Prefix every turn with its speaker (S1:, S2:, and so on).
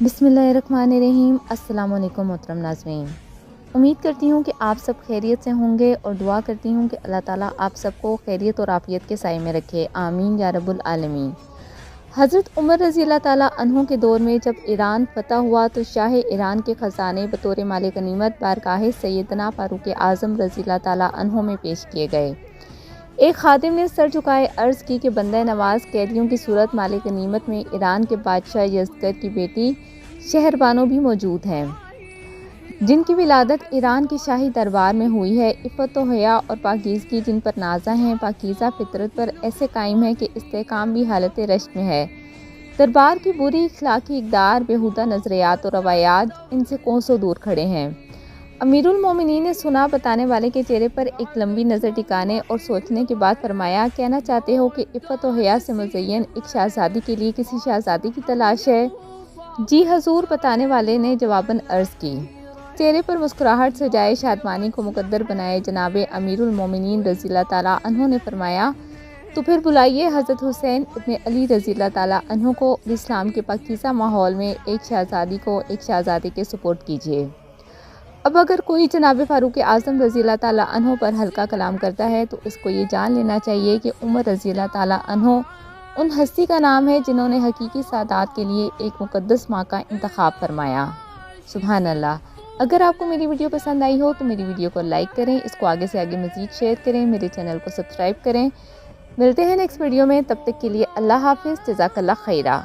S1: بسم اللہ الرحمن الرحیم۔ السلام علیکم محترم ناظرین، امید کرتی ہوں کہ آپ سب خیریت سے ہوں گے اور دعا کرتی ہوں کہ اللہ تعالیٰ آپ سب کو خیریت اور عافیت کے سائے میں رکھے، آمین یا رب العالمین۔ حضرت عمر رضی اللہ تعالیٰ عنہ کے دور میں جب ایران فتح ہوا تو شاہ ایران کے خزانے بطور مال غنیمت بارگاہ سیدنا فاروق اعظم رضی اللہ تعالیٰ عنہ میں پیش کیے گئے۔ ایک خادم نے سر جھکائے عرض کی کہ بندہ نواز قیدیوں کی صورت مال غنیمت میں ایران کے بادشاہ یزدگرد کی بیٹی شہربانو بھی موجود ہیں، جن کی ولادت ایران کے شاہی دربار میں ہوئی ہے۔ عفت و حیا اور پاکیزگی جن پر نازاں ہیں، پاکیزہ فطرت پر ایسے قائم ہے کہ استحکام بھی حالت رشک میں ہے۔ دربار کی بری اخلاقی اقدار، بیہودہ نظریات اور روایات ان سے کوسوں دور کھڑے ہیں۔ امیر المومنین نے سنا بتانے والے کے چہرے پر ایک لمبی نظر ٹکانے اور سوچنے کے بعد فرمایا، کہنا چاہتے ہو کہ عفت و حیا سے مزین ایک شہزادی کے لیے کسی شہزادی کی تلاش ہے؟ جی حضور، بتانے والے نے جواباً عرض کی۔ چہرے پر مسکراہٹ سجائے شادمانی کو مقدر بنائے جناب امیر المومنین رضی اللہ تعالیٰ عنہ نے فرمایا، تو پھر بلائیے حضرت حسین ابن علی رضی اللہ تعالیٰ عنہ کو اور اسلام کے پاکیزہ ماحول میں ایک شہزادی کو ایک شہزادے کے سپرد کیجیے۔ اب اگر کوئی جناب فاروق اعظم رضی اللہ تعالیٰ عنہ پر ہلکا کلام کرتا ہے تو اس کو یہ جان لینا چاہیے کہ عمر رضی اللہ تعالیٰ عنہ ان ہستی کا نام ہے جنہوں نے حقیقی سعادت کے لیے ایک مقدس ماں کا انتخاب فرمایا۔ سبحان اللہ۔ اگر آپ کو میری ویڈیو پسند آئی ہو تو میری ویڈیو کو لائک کریں، اس کو آگے سے آگے مزید شیئر کریں، میرے چینل کو سبسکرائب کریں۔ ملتے ہیں نیکسٹ ویڈیو میں، تب تک کے لیے اللہ حافظ، جزاک اللہ خیرہ۔